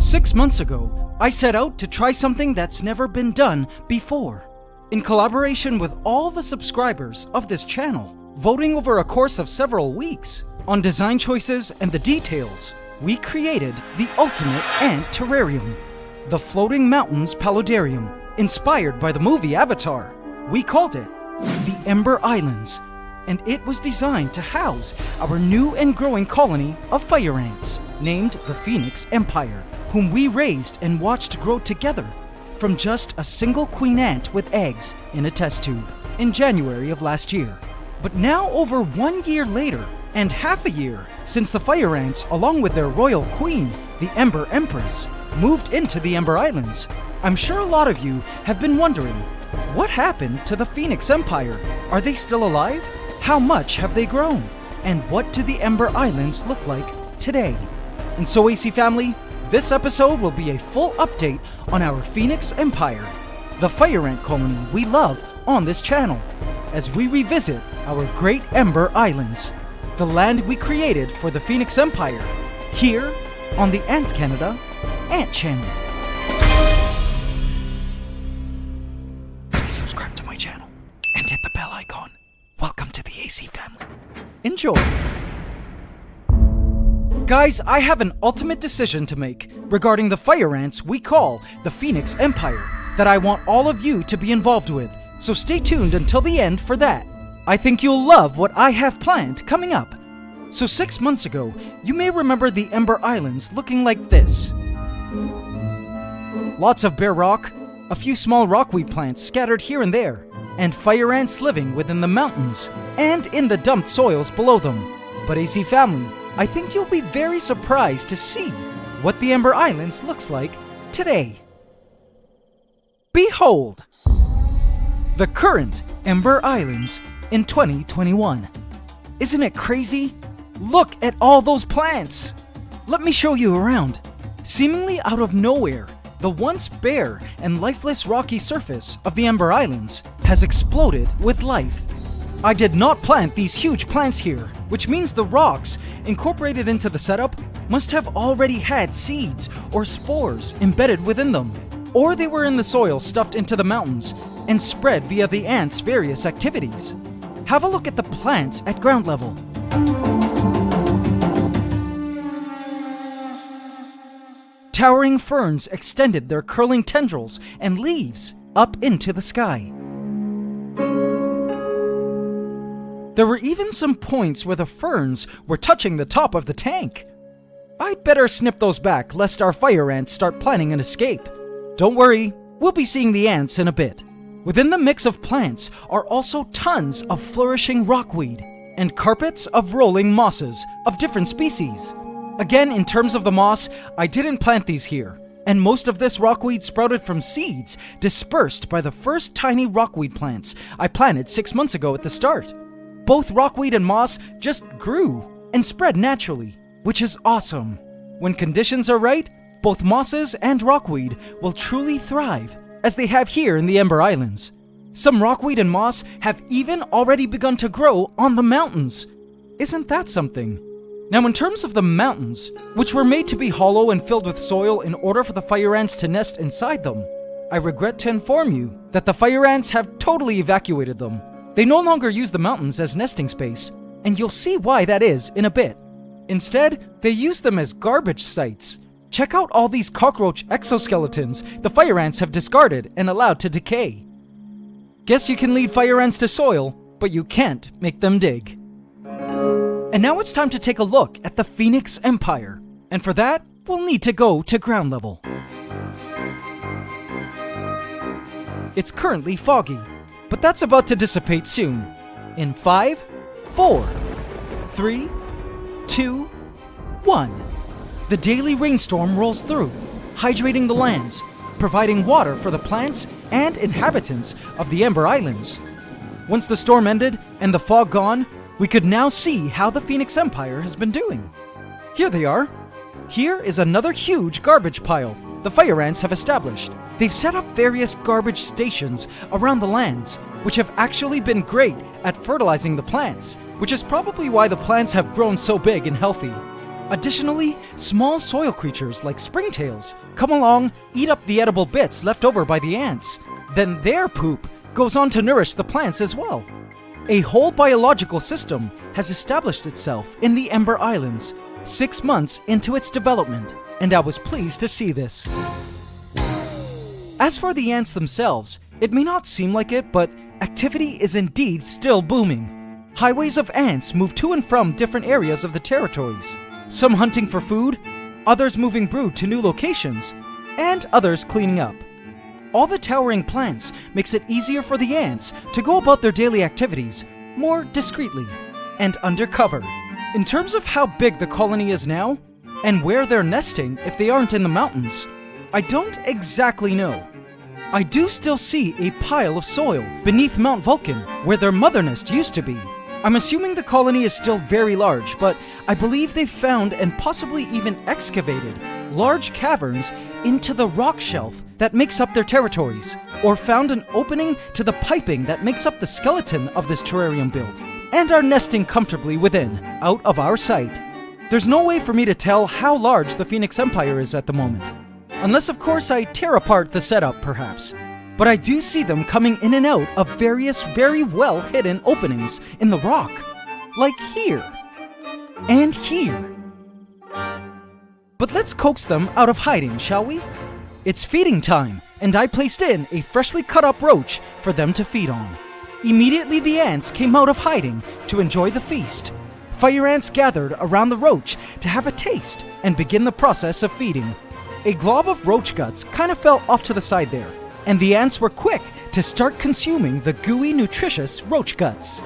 6 months ago, I set out to try something that's never been done before. In collaboration with all the subscribers of this channel, voting over a course of several weeks on design choices and the details, we created the ultimate ant terrarium, the Floating Mountains Paludarium, inspired by the movie Avatar. We called it the Ember Islands, and it was designed to house our new and growing colony of fire ants, named the Phoenix Empire, whom we raised and watched grow together from just a single queen ant with eggs in a test tube in January of last year. But now, over 1 year later, and half a year since the fire ants, along with their royal queen, the Ember Empress, moved into the Ember Islands, I'm sure a lot of you have been wondering, what happened to the Phoenix Empire? Are they still alive? How much have they grown? And what do the Ember Islands look like today? And so, AC family, this episode will be a full update on our Phoenix Empire, the fire ant colony we love on this channel, as we revisit our great Ember Islands, the land we created for the Phoenix Empire, here on the Ants Canada Ant Channel. Please subscribe to my channel and hit the bell icon. Welcome to the AC family. Enjoy. Guys, I have an ultimate decision to make regarding the fire ants we call the Phoenix Empire that I want all of you to be involved with, so stay tuned until the end for that. I think you'll love what I have planned coming up. So 6 months ago, you may remember the Ember Islands looking like this. Lots of bare rock, a few small rockweed plants scattered here and there, and fire ants living within the mountains and in the dumped soils below them. But AC family, I think you'll be very surprised to see what the Ember Islands looks like today. Behold! The current Ember Islands in 2021. Isn't it crazy? Look at all those plants! Let me show you around. Seemingly out of nowhere, the once bare and lifeless rocky surface of the Ember Islands has exploded with life. I did not plant these huge plants here, which means the rocks incorporated into the setup must have already had seeds or spores embedded within them, or they were in the soil stuffed into the mountains and spread via the ants' various activities. Have a look at the plants at ground level. Towering ferns extended their curling tendrils and leaves up into the sky. There were even some points where the ferns were touching the top of the tank. I'd better snip those back lest our fire ants start planning an escape. Don't worry, we'll be seeing the ants in a bit. Within the mix of plants are also tons of flourishing rockweed and carpets of rolling mosses of different species. Again, in terms of the moss, I didn't plant these here, and most of this rockweed sprouted from seeds dispersed by the first tiny rockweed plants I planted 6 months ago at the start. Both rockweed and moss just grew and spread naturally, which is awesome. When conditions are right, both mosses and rockweed will truly thrive, as they have here in the Ember Islands. Some rockweed and moss have even already begun to grow on the mountains. Isn't that something? Now, in terms of the mountains, which were made to be hollow and filled with soil in order for the fire ants to nest inside them, I regret to inform you that the fire ants have totally evacuated them. They no longer use the mountains as nesting space, and you'll see why that is in a bit. Instead, they use them as garbage sites. Check out all these cockroach exoskeletons the fire ants have discarded and allowed to decay. Guess you can lead fire ants to soil, but you can't make them dig. And now it's time to take a look at the Phoenix Empire. And for that, we'll need to go to ground level. It's currently foggy, but that's about to dissipate soon. In 5, 4, 3, 2, 1. The daily rainstorm rolls through, hydrating the lands, providing water for the plants and inhabitants of the Ember Islands. Once the storm ended and the fog gone, we could now see how the Phoenix Empire has been doing. Here they are. Here is another huge garbage pile the fire ants have established. They've set up various garbage stations around the lands, which have actually been great at fertilizing the plants, which is probably why the plants have grown so big and healthy. Additionally, small soil creatures like springtails come along, eat up the edible bits left over by the ants. Then their poop goes on to nourish the plants as well. A whole biological system has established itself in the Ember Islands 6 months into its development, and I was pleased to see this. As for the ants themselves, it may not seem like it, but activity is indeed still booming. Highways of ants move to and from different areas of the territories, some hunting for food, others moving brood to new locations, and others cleaning up. All the towering plants makes it easier for the ants to go about their daily activities more discreetly and undercover. In terms of how big the colony is now, and where they're nesting if they aren't in the mountains, I don't exactly know. I do still see a pile of soil beneath Mount Vulcan where their mother nest used to be. I'm assuming the colony is still very large, but I believe they've found and possibly even excavated large caverns into the rock shelf that makes up their territories, or found an opening to the piping that makes up the skeleton of this terrarium build, and are nesting comfortably within, out of our sight. There's no way for me to tell how large the Phoenix Empire is at the moment, unless of course I tear apart the setup perhaps. But I do see them coming in and out of various very well hidden openings in the rock, like here, and here. But let's coax them out of hiding, shall we? It's feeding time, and I placed in a freshly cut up roach for them to feed on. Immediately the ants came out of hiding to enjoy the feast. Fire ants gathered around the roach to have a taste and begin the process of feeding. A glob of roach guts kind of fell off to the side there, and the ants were quick to start consuming the gooey, nutritious roach guts.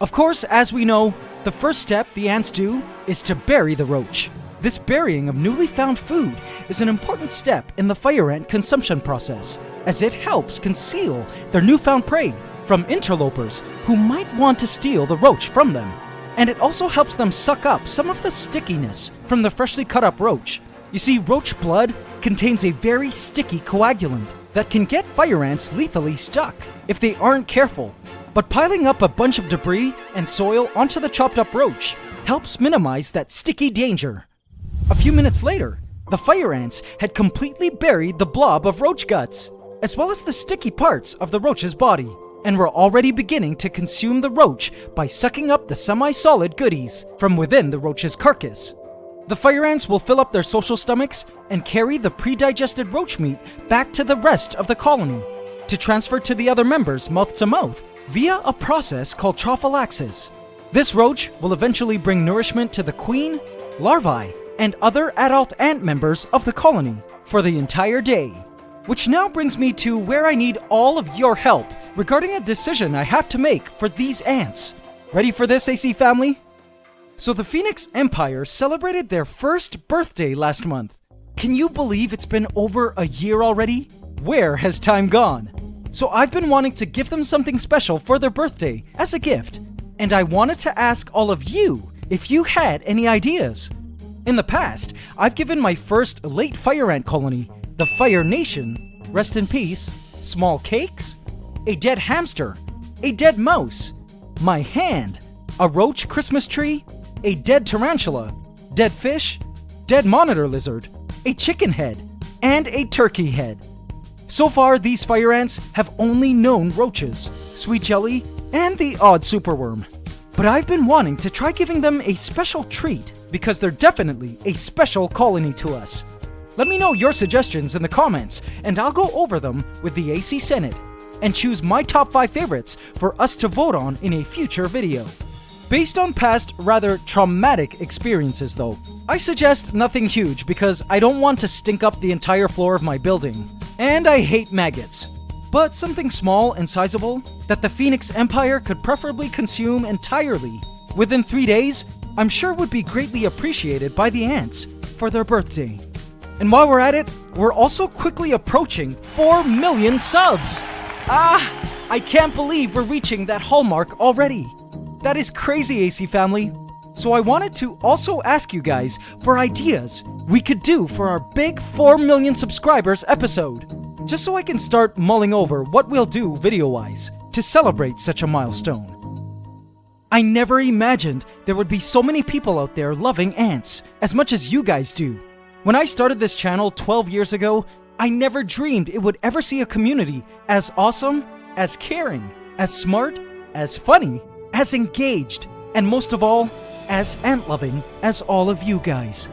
Of course, as we know, the first step the ants do is to bury the roach. This burying of newly found food is an important step in the fire ant consumption process, as it helps conceal their newfound prey from interlopers who might want to steal the roach from them. And it also helps them suck up some of the stickiness from the freshly cut up roach. You see, roach blood contains a very sticky coagulant that can get fire ants lethally stuck if they aren't careful. But piling up a bunch of debris and soil onto the chopped up roach helps minimize that sticky danger. A few minutes later, the fire ants had completely buried the blob of roach guts, as well as the sticky parts of the roach's body, and were already beginning to consume the roach by sucking up the semi-solid goodies from within the roach's carcass. The fire ants will fill up their social stomachs and carry the pre-digested roach meat back to the rest of the colony to transfer to the other members mouth to mouth via a process called trophallaxis. This roach will eventually bring nourishment to the queen, larvae, and other adult ant members of the colony for the entire day. Which now brings me to where I need all of your help regarding a decision I have to make for these ants. Ready for this, AC family? So the Phoenix Empire celebrated their first birthday last month. Can you believe it's been over a year already? Where has time gone? So I've been wanting to give them something special for their birthday as a gift, and I wanted to ask all of you if you had any ideas. In the past, I've given my first late fire ant colony, the Fire Nation, rest in peace, small cakes, a dead hamster, a dead mouse, my hand, a roach Christmas tree, a dead tarantula, dead fish, dead monitor lizard, a chicken head, and a turkey head. So far, these fire ants have only known roaches, sweet jelly, and the odd superworm. But I've been wanting to try giving them a special treat because they're definitely a special colony to us. Let me know your suggestions in the comments, and I'll go over them with the AC Senate and choose my top 5 favorites for us to vote on in a future video. Based on past, rather traumatic experiences though, I suggest nothing huge because I don't want to stink up the entire floor of my building. And I hate maggots. But something small and sizable that the Phoenix Empire could preferably consume entirely within 3 days, I'm sure would be greatly appreciated by the ants for their birthday. And while we're at it, we're also quickly approaching 4 million subs! I can't believe we're reaching that hallmark already. That is crazy, AC family. So I wanted to also ask you guys for ideas we could do for our big 4 million subscribers episode. just so I can start mulling over what we'll do video-wise to celebrate such a milestone. I never imagined there would be so many people out there loving ants as much as you guys do. When I started this channel 12 years ago, I never dreamed it would ever see a community as awesome, as caring, as smart, as funny, as engaged, and most of all, as ant-loving as all of you guys.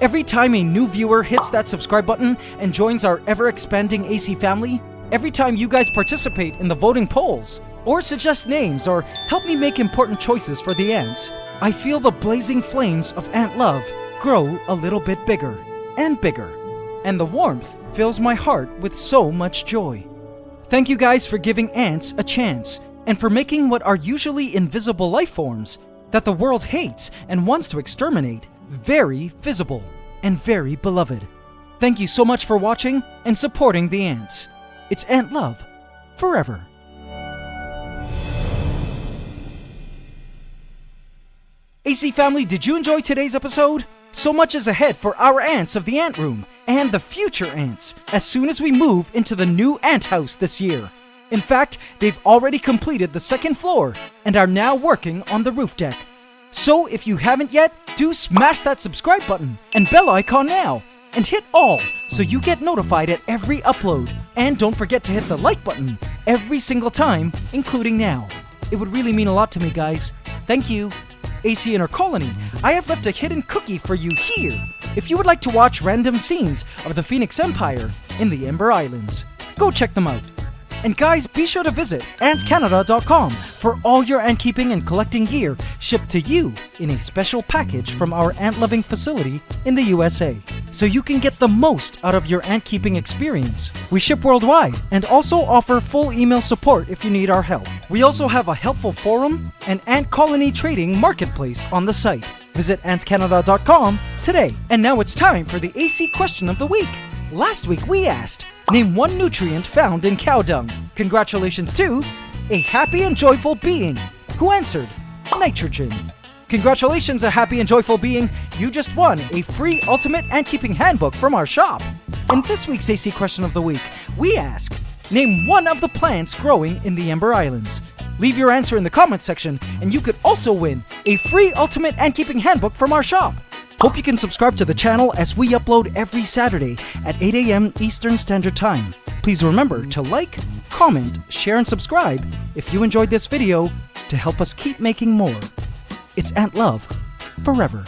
Every time a new viewer hits that subscribe button and joins our ever-expanding AC family, every time you guys participate in the voting polls, or suggest names, or help me make important choices for the ants, I feel the blazing flames of ant love grow a little bit bigger and bigger, and the warmth fills my heart with so much joy. Thank you guys for giving ants a chance, and for making what are usually invisible life forms that the world hates and wants to exterminate very visible and very beloved. Thank you so much for watching and supporting the ants. It's ant love forever. AC family, did you enjoy today's episode? So much is ahead for our ants of the Ant Room and the future ants as soon as we move into the new ant house this year. In fact, they've already completed the second floor and are now working on the roof deck. So if you haven't yet, do smash that subscribe button and bell icon now, and hit all so you get notified at every upload. And don't forget to hit the like button every single time, including now. It would really mean a lot to me, guys. Thank you. AC Inner Colony, I have left a hidden cookie for you here if you would like to watch random scenes of the Phoenix Empire in the Ember Islands. Go check them out. And guys, be sure to visit antscanada.com for all your ant keeping and collecting gear shipped to you in a special package from our ant-loving facility in the USA, so you can get the most out of your ant keeping experience. We ship worldwide and also offer full email support if you need our help. We also have a helpful forum and ant colony trading marketplace on the site. Visit antscanada.com today. And now it's time for the AC question of the week. Last week we asked, name one nutrient found in cow dung. Congratulations to a happy and joyful being who answered nitrogen. Congratulations, a happy and joyful being. You just won a free Ultimate Ant Keeping Handbook from our shop. In this week's AC question of the week, we ask, name one of the plants growing in the Ember Islands. Leave your answer in the comment section and you could also win a free Ultimate Ant Keeping Handbook from our shop. Hope you can subscribe to the channel as we upload every Saturday at 8 a.m. Eastern Standard Time. Please remember to like, comment, share, and subscribe if you enjoyed this video to help us keep making more. It's Ant Love forever.